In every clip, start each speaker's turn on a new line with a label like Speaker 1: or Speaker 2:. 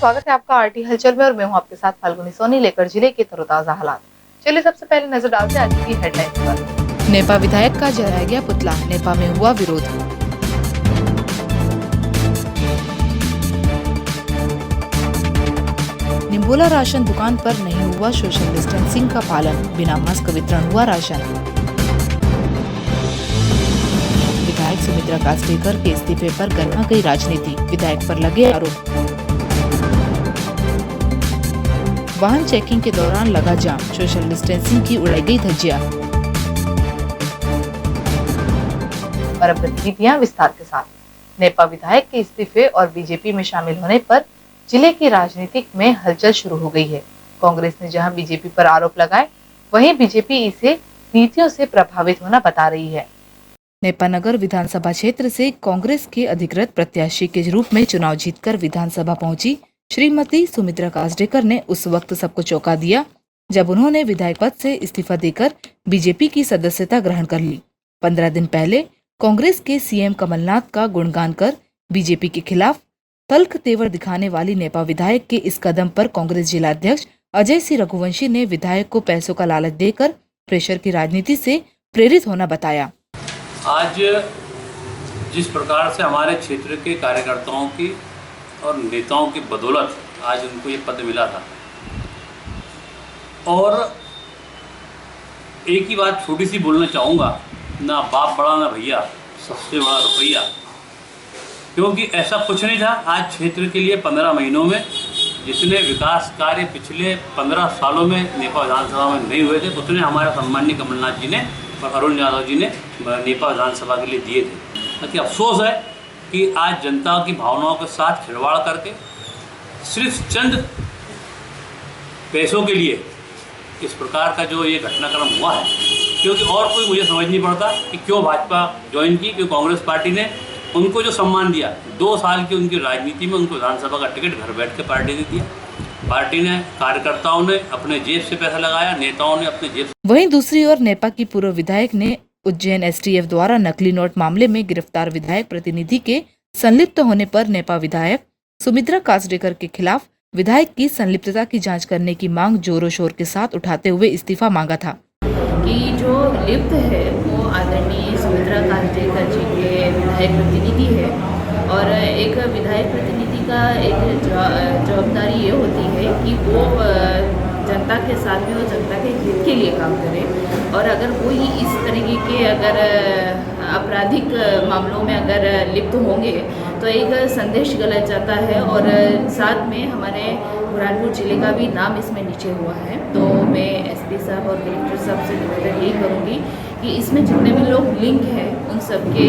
Speaker 1: स्वागत है आपका आरटी हलचल में और मैं हूं आपके साथ फाल्गुनी सोनी लेकर जिले के तरोताजा हालात। चलिए सबसे पहले नजर डालते हैं आज की हेडलाइंस पर। नेपा विधायक का जलाया गया पुतला, नेपा में हुआ विरोध। निम्बोला राशन दुकान पर नहीं हुआ सोशल डिस्टेंसिंग का पालन, बिना मास्क वितरण हुआ राशन। विधायक सुमित्रा कास्डेकर के इस्तीफे पर गरमा गई राजनीति, विधायक पर लगे आरोप। वाहन चेकिंग के दौरान लगा जाम, सोशल डिस्टेंसिंग की उड़ाई गई धज्जियां। और अब गतिविधियां विस्तार के साथ। नेपा विधायक के इस्तीफे और बीजेपी में शामिल होने पर जिले की राजनीतिक में हलचल शुरू हो गई है। कांग्रेस ने जहां बीजेपी पर आरोप लगाए, वहीं बीजेपी इसे नीतियों से प्रभावित होना बता रही है। नेपा नगर विधानसभा क्षेत्र से कांग्रेस के अधिकृत प्रत्याशी के रूप में चुनाव जीतकर विधानसभा पहुंची श्रीमती सुमित्रा कास्डेकर ने उस वक्त सबको चौंका दिया जब उन्होंने विधायक पद से इस्तीफा देकर बीजेपी की सदस्यता ग्रहण कर ली। 15 दिन पहले कांग्रेस के सीएम कमलनाथ का गुणगान कर बीजेपी के खिलाफ तल्ख तेवर दिखाने वाली नेपा विधायक के इस कदम पर कांग्रेस जिला अध्यक्ष अजय सिंह रघुवंशी ने विधायक को पैसों का लालच देकर प्रेशर की राजनीति से प्रेरित होना बताया।
Speaker 2: आज जिस प्रकार से हमारे क्षेत्र के कार्यकर्ताओं की और नेताओं की बदौलत आज उनको ये पद मिला था, और एक ही बात छोटी सी बोलना चाहूँगा, ना बाप बड़ा ना भैया, सबसे बड़ा रुपया। क्योंकि ऐसा कुछ नहीं था आज क्षेत्र के लिए 15 महीनों में जितने विकास कार्य पिछले 15 सालों में नेपा विधानसभा में नहीं हुए थे, उतने हमारे सम्माननीय कमलनाथ जी ने और अरुण यादव जी ने नेपा विधानसभा के लिए दिए थे। ताकि अफसोस है कि आज जनता की भावनाओं के साथ खिलवाड़ करके सिर्फ चंद पैसों के लिए इस प्रकार का जो ये घटनाक्रम हुआ है, क्योंकि और कोई मुझे समझ नहीं पड़ता कि क्यों भाजपा ज्वाइन की। क्योंकि कांग्रेस पार्टी ने उनको जो सम्मान दिया, 2 साल की उनकी राजनीति में उनको विधानसभा का टिकट घर बैठ के पार्टी ने दिया। पार्टी ने, कार्यकर्ताओं ने अपने जेब से पैसा लगाया, नेताओं ने अपने जेब से।
Speaker 1: वहीं दूसरी ओर नेपा की पूर्व विधायक ने उज्जैन एसटीएफ द्वारा नकली नोट मामले में गिरफ्तार विधायक प्रतिनिधि के संलिप्त होने पर नेपा विधायक सुमित्रा कास्डेकर के खिलाफ विधायक की संलिप्तता की जांच करने की मांग जोरों शोर के साथ उठाते हुए इस्तीफा मांगा था।
Speaker 3: कि जो लिप्त है वो आदरणीय सुमित्रा कास्डेकर जी के विधायक प्रतिनिधि है, और एक विधायक प्रतिनिधि का एक जवाबदारी ये होती है कि वो जनता के साथ में, वो जनता के हित के लिए काम करे। और अगर कोई इस तरीके के अगर आपराधिक मामलों में अगर लिप्त होंगे तो एक संदेश गलत जाता है, और साथ में हमारे बुरहानपुर जिले का भी नाम इसमें नीचे हुआ है। तो मैं एसपी साहब और कलेक्टर साहब से निवेदन यही करूँगी कि इसमें जितने भी लोग लिंक हैं उन सबके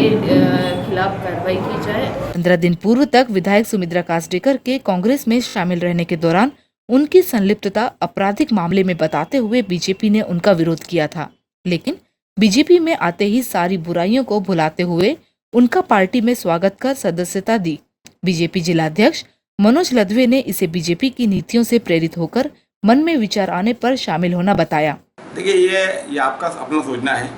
Speaker 3: खिलाफ कार्रवाई की जाए।
Speaker 1: 15 दिन पूर्व तक विधायक सुमित्रा कास्डेकर के कांग्रेस में शामिल रहने के दौरान उनकी संलिप्तता आपराधिक मामले में बताते हुए बीजेपी ने उनका विरोध किया था, लेकिन बीजेपी में आते ही सारी बुराइयों को भुलाते हुए उनका पार्टी में स्वागत कर सदस्यता दी। बीजेपी जिला अध्यक्ष मनोज लदवे ने इसे बीजेपी की नीतियों से प्रेरित होकर मन में विचार आने पर शामिल होना बताया।
Speaker 4: देखिए, ये आपका अपना सोचना है,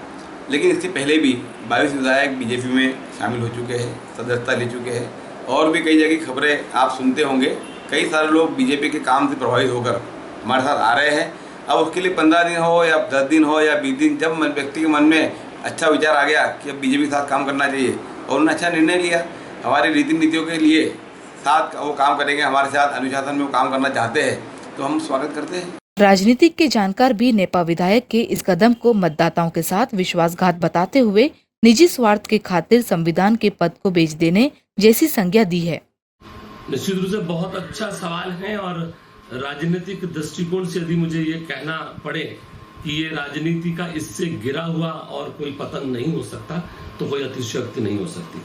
Speaker 4: लेकिन इससे पहले भी 22 विधायक बीजेपी में शामिल हो चुके हैं, सदस्यता ले चुके हैं, और भी कई जगह खबरें आप सुनते होंगे। कई सारे लोग बीजेपी के काम से प्रभावित होकर हमारे साथ आ रहे हैं। अब उसके लिए 15 दिन हो या 10 दिन हो या 20 दिन, जब व्यक्ति के मन में अच्छा विचार आ गया कि अब बीजेपी के साथ काम करना चाहिए और उन्होंने अच्छा निर्णय लिया, हमारी रीति नीतियों के लिए साथ वो काम करेंगे, हमारे साथ अनुशासन में वो काम करना चाहते हैं, तो हम स्वागत करते हैं।
Speaker 1: राजनीतिक के जानकार भी नेपा विधायक के इस कदम को मतदाताओं के साथ विश्वासघात बताते हुए निजी स्वार्थ के खातिर संविधान के पद को बेच देने जैसी संज्ञा दी है।
Speaker 5: निश्चित रूप से बहुत अच्छा सवाल है, और राजनीतिक दृष्टिकोण से यदि मुझे ये कहना पड़े कि ये राजनीति का इससे गिरा हुआ और कोई पतन नहीं हो सकता, तो कोई अतिशयोक्ति नहीं हो सकती।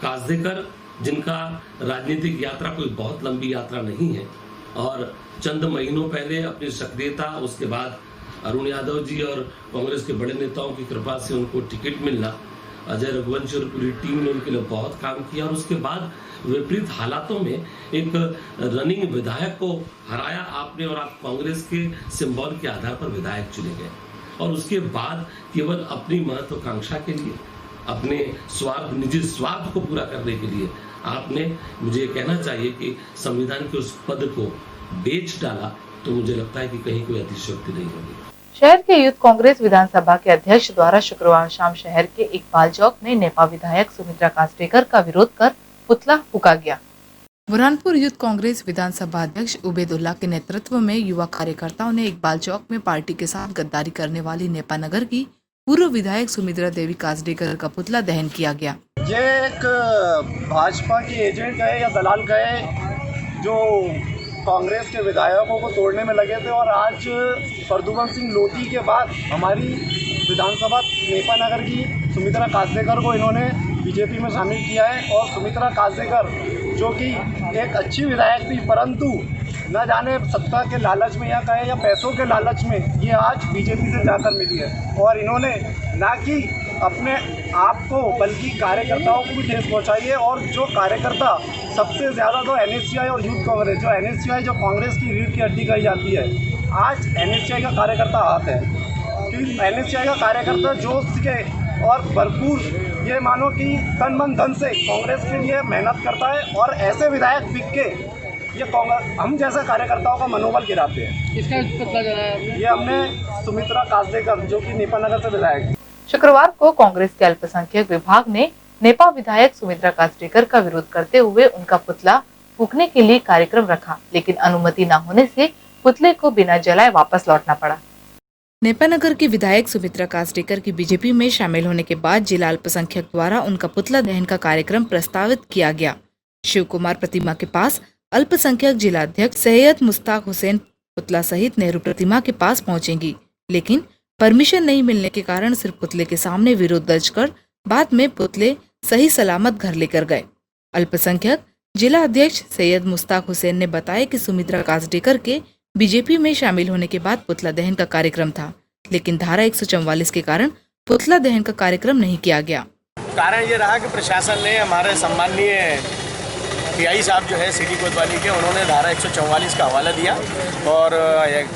Speaker 5: कास्डेकर, जिनका राजनीतिक यात्रा कोई बहुत लंबी यात्रा नहीं है, और चंद महीनों पहले अपनी सक्रियता, उसके बाद अरुण यादव जी और कांग्रेस के बड़े नेताओं की कृपा से उनको टिकट मिलना, अजय रघुवंशी और पूरी टीम ने उनके लिए बहुत काम किया, और उसके बाद विपरीत हालातों में एक रनिंग विधायक को हराया आपने, और आप कांग्रेस के सिंबल के आधार पर विधायक चुने गए, और उसके बाद केवल अपनी महत्वाकांक्षा के लिए, अपने स्वार्थ, निजी स्वार्थ को पूरा करने के लिए आपने, मुझे कहना चाहिए कि संविधान के उस पद को बेच डाला, तो मुझे लगता है कि कहीं कोई अतिशयोक्ति नहीं होगी।
Speaker 1: शहर के यूथ कांग्रेस विधानसभा के अध्यक्ष द्वारा शुक्रवार शाम शहर के इकबाल चौक में नेपा विधायक सुमित्रा कास्डेकर का विरोध कर पुतला फूका गया। बुरहानपुर यूथ कांग्रेस विधानसभा अध्यक्ष उबैदुल्ला के नेतृत्व में युवा कार्यकर्ताओं ने इकबाल चौक में पार्टी के साथ गद्दारी करने वाली नेपा नगर की पूर्व विधायक सुमित्रा देवी कास्डेकर का पुतला दहन किया गया।
Speaker 6: ये एक भाजपा की एजेंट है या दलाल है जो कांग्रेस के विधायकों को तोड़ने में लगे थे, और आज प्रद्युमन सिंह लोधी के बाद हमारी विधानसभा नेपा नगर की सुमित्रा कास्डेकर को इन्होंने बीजेपी में शामिल किया है। और सुमित्रा कास्डेकर जो कि एक अच्छी विधायक थी, परंतु न जाने सत्ता के लालच में या कहे या पैसों के लालच में ये आज बीजेपी से जाकर मिली है। और इन्होंने ना कि अपने आप को बल्कि कार्यकर्ताओं को भी ठेस पहुंचाई है। और जो कार्यकर्ता सबसे ज़्यादा तो एनएसयूआई और यूथ कांग्रेस, जो एनएसयूआई जो कांग्रेस की रीढ़ की हड्डी कही जाती है, आज एनएसयूआई का कार्यकर्ता हाथ है। क्योंकि एनएसयूआई का कार्यकर्ता जोश के और भरपूर ये मानो कि तन मन धन से कांग्रेस के लिए मेहनत करता है, और ऐसे विधायक बिक के ये कांग्रेस हम जैसा कार्यकर्ताओं का मनोबल गिराते हैं। इसका पता चला है, ये हमने सुमित्रा कास्डेकर जो कि नेपा नगर से विधायक है।
Speaker 1: शुक्रवार को कांग्रेस के अल्पसंख्यक विभाग ने नेपा विधायक सुमित्रा कास्डेकर का विरोध करते हुए उनका पुतला फूकने के लिए कार्यक्रम रखा, लेकिन अनुमति न होने से पुतले को बिना जलाए वापस लौटना पड़ा। नेपा नगर की विधायक सुमित्रा कास्डेकर की बीजेपी में शामिल होने के बाद जिला अल्पसंख्यक द्वारा उनका पुतला दहन का कार्यक्रम प्रस्तावित किया गया। शिव कुमार प्रतिमा के पास अल्पसंख्यक जिला अध्यक्ष सैयद मुश्ताक हुसैन पुतला सहित नेहरू प्रतिमा के पास पहुंचेंगी, लेकिन परमिशन नहीं मिलने के कारण सिर्फ पुतले के सामने विरोध दर्ज कर बाद में पुतले सही सलामत घर लेकर गए। अल्पसंख्यक जिला अध्यक्ष सैयद मुश्ताक हुसैन ने बताया कि सुमित्रा कास्डेकर के बीजेपी में शामिल होने के बाद पुतला दहन का कार्यक्रम था, लेकिन धारा 144 के कारण पुतला दहन का कार्यक्रम नहीं किया गया।
Speaker 6: कारण ये रहा कि प्रशासन ने हमारे सम्माननीय पीआई साहब जो है सिटी कोतवाली के, उन्होंने धारा 144 का हवाला दिया और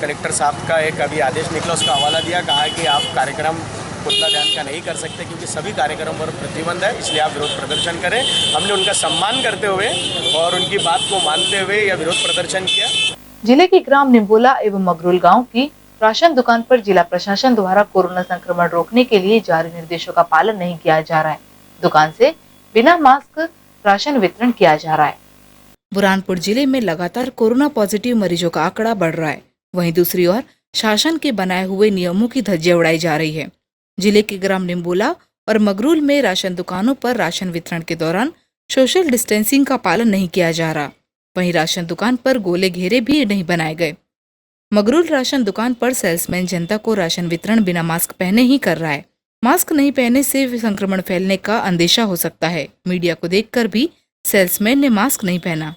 Speaker 6: कलेक्टर साहब का एक अभी आदेश निकला, उसका हवाला दिया, कहा कि आप कार्यक्रम पुतला दहन का नहीं कर सकते क्योंकि सभी कार्यक्रम पर प्रतिबंध है, इसलिए आप विरोध प्रदर्शन करें। हमने उनका सम्मान करते हुए और उनकी बात को मानते हुए यह विरोध प्रदर्शन किया।
Speaker 1: जिले के ग्राम निम्बोला एवं मगरूल गांव की राशन दुकान पर जिला प्रशासन द्वारा कोरोना संक्रमण रोकने के लिए जारी निर्देशों का पालन नहीं किया जा रहा है। दुकान से बिना मास्क राशन वितरण किया जा रहा है। बुरहानपुर जिले में लगातार कोरोना पॉजिटिव मरीजों का आंकड़ा बढ़ रहा है। वहीं दूसरी ओर शासन के बनाए हुए नियमों की धज्जियां उड़ाई जा रही है। जिले के ग्राम निम्बोला और मगरूल में राशन दुकानों पर राशन वितरण के दौरान सोशल डिस्टेंसिंग का पालन नहीं किया जा रहा। वहीं राशन दुकान पर गोले घेरे भी नहीं बनाए गए। मगरूल राशन दुकान पर सेल्समैन जनता को राशन वितरण बिना मास्क पहने ही कर रहा है। मास्क नहीं पहने से संक्रमण फैलने का अंदेशा हो सकता है। मीडिया को देखकर भी सेल्समैन ने मास्क नहीं पहना।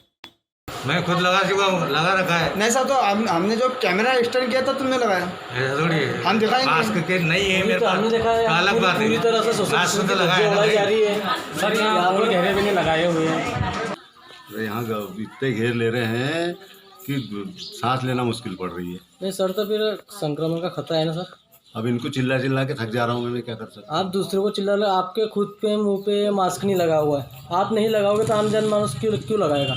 Speaker 7: मैं खुद लगा रखा है।
Speaker 6: नहीं सर, तो हमने जो कैमरा इंस्टॉल किया था तुमने लगाया?
Speaker 7: ऐसा थोड़ी है,
Speaker 6: हम दिखाएंगे।
Speaker 7: मास्क के नहीं है मेरे पास, अलग बात है।
Speaker 8: पूरी तरह से
Speaker 7: मास्क तो लगाया
Speaker 8: जा रही है सर, यहाँ पर घेरे भी नहीं लगाए हुए हैं।
Speaker 7: यहाँ इतने घेर ले रहे हैं कि सांस लेना मुश्किल पड़ रही है।
Speaker 8: नहीं सर, तो फिर संक्रमण का खतरा है ना सर।
Speaker 7: अब इनको चिल्ला चिल्ला के थक जा रहा हूँ मैं क्या कर सकता।
Speaker 8: आप दूसरे को चिल्ला रहे, आपके खुद पे मुंह पे मास्क नहीं लगा हुआ है। आप नहीं लगाओगे तो आम जनमानस क्यों लगाएगा?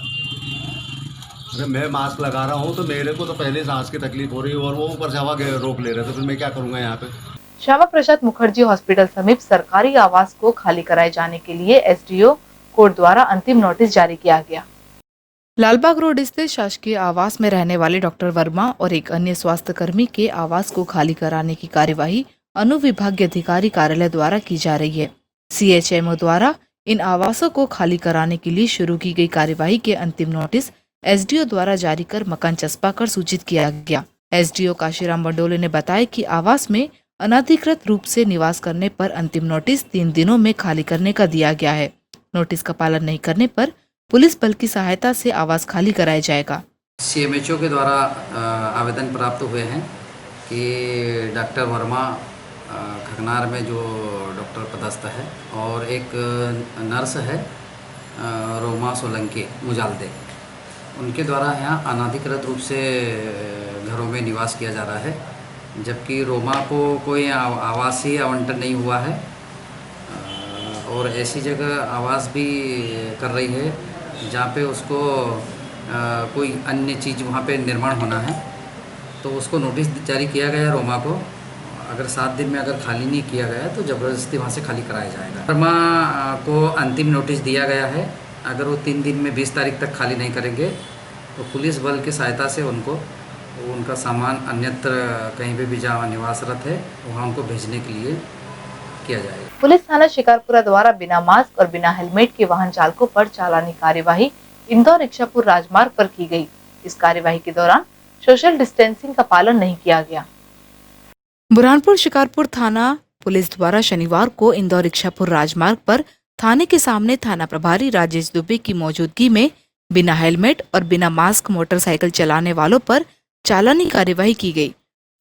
Speaker 7: अरे मैं मास्क लगा रहा हूँ तो मेरे को तो पहले सांस की तकलीफ हो रही है और वो ऊपर से हवा रोक ले रहे, तो फिर मैं क्या करूँगा यहाँ पे।
Speaker 1: श्यामा प्रसाद मुखर्जी हॉस्पिटल समीप सरकारी आवास को खाली कराए जाने के लिए एसडीओ कोर्ट द्वारा अंतिम नोटिस जारी किया गया। लालबाग रोड स्थित शासकीय आवास में रहने वाले डॉक्टर वर्मा और एक अन्य स्वास्थ्य कर्मी के आवास को खाली कराने की कार्यवाही अनुविभागीय अधिकारी कार्यालय द्वारा की जा रही है। सीएचएमओ द्वारा इन आवासों को खाली कराने के लिए शुरू की गई कार्यवाही के अंतिम नोटिस एसडीओ द्वारा जारी कर मकान चस्पा कर सूचित किया गया। एसडीओ काशीराम बंडोले ने बताया कि आवास में अनधिकृत रूप से निवास करने पर अंतिम नोटिस 3 दिनों में खाली करने का दिया गया है। नोटिस का पालन नहीं करने पर पुलिस बल की सहायता से आवास खाली कराया जाएगा।
Speaker 9: सीएमएचओ के द्वारा आवेदन प्राप्त हुए हैं कि डॉक्टर वर्मा खकनार में जो डॉक्टर पदस्थ है और एक नर्स है रोमा सोलंकी मुजालदे, उनके द्वारा यहाँ अनाधिकृत रूप से घरों में निवास किया जा रहा है, जबकि रोमा को कोई आवासीय आवंटन नहीं हुआ है। और ऐसी जगह आवास भी कर रही है जहाँ पे उसको कोई अन्य चीज़ वहाँ पे निर्माण होना है, तो उसको नोटिस जारी किया गया रोमा को। अगर 7 दिन में अगर खाली नहीं किया गया तो ज़बरदस्ती वहाँ से खाली कराया जाएगा। वर्मा को अंतिम नोटिस दिया गया है। अगर वो 3 दिन में 20 तारीख तक खाली नहीं करेंगे तो पुलिस बल की सहायता से उनका सामान अन्यत्र कहीं पे भी जहाँ निवासरत है वहाँ उनको भेजने के लिए किया जाएगा।
Speaker 1: पुलिस थाना शिकारपुरा द्वारा बिना मास्क और बिना हेलमेट के वाहन चालकों पर चालानी कार्यवाही इंदौर इच्छापुर राजमार्ग पर की गई। इस कार्यवाही के दौरान सोशल डिस्टेंसिंग का पालन नहीं किया गया। बुरहानपुर शिकारपुर थाना पुलिस द्वारा शनिवार को इंदौर इच्छापुर राजमार्ग पर थाने के सामने थाना प्रभारी राजेश दुबे की मौजूदगी में बिना हेलमेट और बिना मास्क मोटरसाइकिल चलाने वालों पर चालानी कार्यवाही की गई।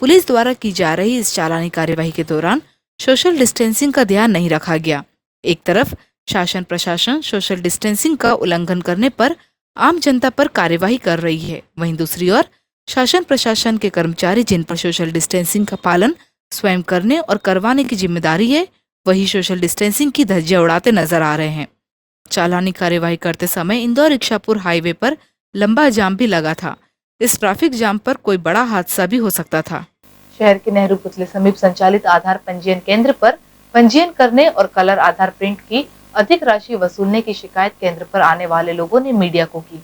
Speaker 1: पुलिस द्वारा की जा रही इस चालानी कार्यवाही के दौरान सोशल डिस्टेंसिंग का ध्यान नहीं रखा गया। एक तरफ शासन प्रशासन सोशल डिस्टेंसिंग का उल्लंघन करने पर आम जनता पर कार्यवाही कर रही है, वहीं दूसरी ओर शासन प्रशासन के कर्मचारी जिन पर सोशल डिस्टेंसिंग का पालन स्वयं करने और करवाने की जिम्मेदारी है, वही सोशल डिस्टेंसिंग की धज्जियां उड़ाते नजर आ रहे हैं। चालानी कार्यवाही करते समय इंदौर इच्छापुर हाईवे पर लंबा जाम भी लगा था। इस ट्रैफिक जाम पर कोई बड़ा हादसा भी हो सकता था। शहर के नेहरू पुतले समीप संचालित आधार पंजीयन केंद्र पर पंजीयन करने और कलर आधार प्रिंट की अधिक राशि वसूलने की शिकायत केंद्र पर आने वाले लोगों ने मीडिया को की।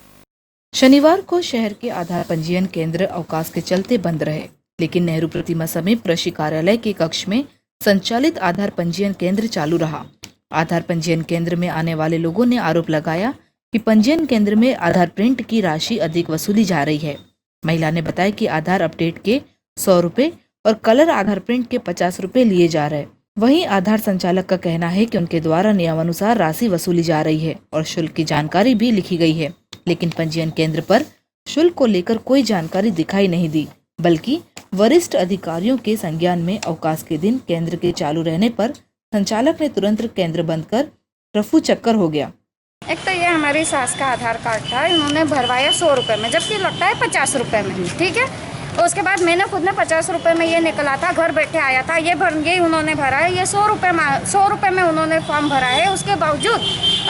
Speaker 1: शनिवार को शहर के आधार पंजीयन केंद्र अवकाश के चलते बंद रहे, लेकिन नेहरू प्रतिमा समीप कृषि कार्यालय के कक्ष में संचालित आधार पंजीयन केंद्र चालू रहा। आधार पंजीयन केंद्र में आने वाले लोगों ने आरोप लगाया कि पंजीयन केंद्र में आधार प्रिंट की राशि अधिक वसूली जा रही है। महिला ने बताया कि आधार अपडेट के 100 रुपए और कलर आधार प्रिंट के 50 रुपए लिए जा रहे। वहीं आधार संचालक का कहना है कि उनके द्वारा नियमानुसार राशि वसूली जा रही है और शुल्क की जानकारी भी लिखी गई है, लेकिन पंजीयन केंद्र पर शुल्क को लेकर कोई जानकारी दिखाई नहीं दी, बल्कि वरिष्ठ अधिकारियों के संज्ञान में अवकाश के दिन केंद्र के चालू रहने पर संचालक ने तुरंत केंद्र बंद कर रफू चक्कर हो गया।
Speaker 10: एक तो ये हमारी सास का आधार कार्ड था, इन्होंने भरवाया 100 रुपये में, जबकि लगता है 50 रुपये में ही, ठीक है। और उसके बाद मैंने खुद ने 50 रुपये में ये निकला था, घर बैठे आया था, ये उन्होंने भरा है, ये 100 रुपये में उन्होंने फॉर्म भरा है। उसके बावजूद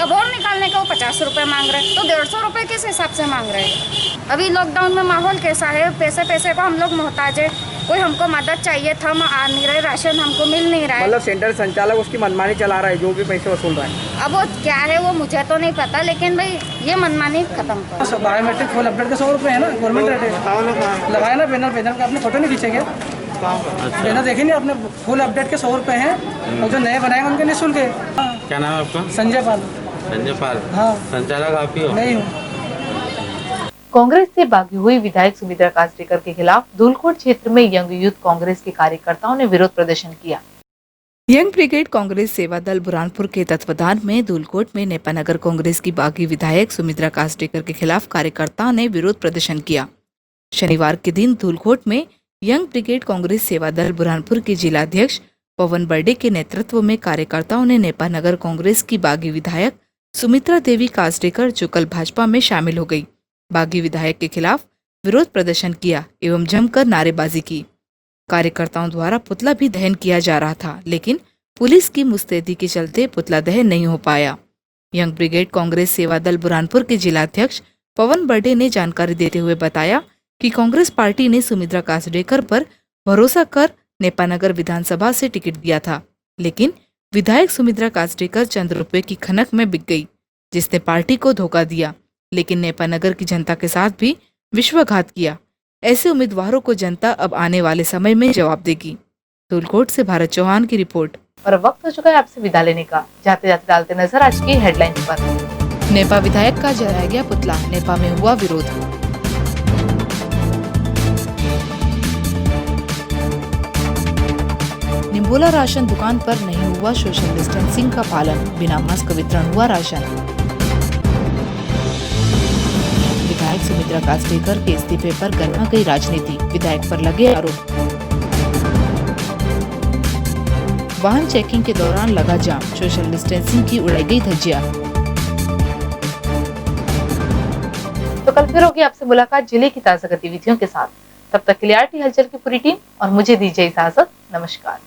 Speaker 10: अब और निकालने का वो 50 रुपये मांग रहे हैं, तो 150 रुपये किस हिसाब से मांग रहे हैं। अभी लॉकडाउन में माहौल कैसा है, पैसे को हम लोग मोहताज है, कोई हमको मदद चाहिए था, हम आ नहीं रहे, राशन हमको मिल नहीं रहा है।
Speaker 11: मतलब सेंटर संचालक उसकी मनमानी चला रहा है, जो भी पैसे वसूल रहा है।
Speaker 10: अब वो क्या है वो मुझे तो नहीं पता, लेकिन भाई ये मनमानी खत्म करो।
Speaker 8: बायोमेट्रिक फुल अपडेट का 100 रुपये है ना, गवर्नमेंट रेट है। लगाया ना बैनर का, आपने फोटो नहीं खींचेंगे? बैनर देखे नहीं आपने? फुल अपडेट के 100 रुपये हैं और जो नए बनाएंगे उनके निःशुल्क है।
Speaker 11: क्या नाम है आपका?
Speaker 8: संजय पाल।
Speaker 11: संजय पाल?
Speaker 8: हाँ।
Speaker 11: संचालक आप ही हो?
Speaker 8: नहीं हूँ।
Speaker 1: कांग्रेस से बागी हुई विधायक सुमित्रा कास्डेकर के खिलाफ धूलकोट क्षेत्र में यंग यूथ कांग्रेस के कार्यकर्ताओं ने विरोध प्रदर्शन किया। यंग ब्रिगेड कांग्रेस सेवा दल बुरहानपुर के तत्वाधान में धूलकोट में नेपानगर कांग्रेस की बागी विधायक सुमित्रा कास्डेकर के खिलाफ कार्यकर्ताओं ने विरोध प्रदर्शन किया। शनिवार के दिन धूलकोट में यंग ब्रिगेड कांग्रेस सेवा दल बुरहानपुर के जिलाध्यक्ष पवन बर्डे के नेतृत्व में कार्यकर्ताओं ने नेपानगर कांग्रेस की बागी विधायक सुमित्रा देवी कास्डेकर जो कल भाजपा में शामिल हो गई, बागी विधायक के खिलाफ विरोध प्रदर्शन किया एवं जमकर नारेबाजी की। कार्यकर्ताओं द्वारा पुतला भी दहन किया जा रहा था, लेकिन पुलिस की मुस्तैदी के चलते पुतला दहन नहीं हो पाया। यंग ब्रिगेड कांग्रेस सेवा दल बुरहानपुर के जिलाध्यक्ष पवन बर्डे ने जानकारी देते हुए बताया कि कांग्रेस पार्टी ने सुमित्रा कास्डेकर पर भरोसा कर नेपानगर विधानसभा से टिकट दिया था, लेकिन विधायक सुमित्रा कास्डेकर चंद रुपए की खनक में बिक गई, जिसने पार्टी को धोखा दिया, लेकिन नेपानगर की जनता के साथ भी विश्वासघात किया। ऐसे उम्मीदवारों को जनता अब आने वाले समय में जवाब देगी। धूलकोट से भारत चौहान की रिपोर्ट। और वक्त हो चुका है आपसे विदा लेने का। जाते जाते डालते नजर आज की हेडलाइंस पर। नेपा विधायक का जलाया गया पुतला, नेपा में हुआ विरोध। निम्बोला राशन दुकान पर नहीं हुआ सोशल डिस्टेंसिंग का पालन, बिना मास्क वितरण हुआ राशन। विधायक सुमित्रा कास्डेकर के इस्तीफे पर गर्मा गई राजनीति, विधायक पर लगे आरोप। वाहन चेकिंग के दौरान लगा जाम, सोशल डिस्टेंसिंग की उड़ाई गई धज्जियां। तो कल फिर होगी आपसे मुलाकात जिले की ताजा गतिविधियों के साथ। तब तक के लिए आरटी हलचल की पूरी टीम और मुझे दीजिए इजाजत। नमस्कार।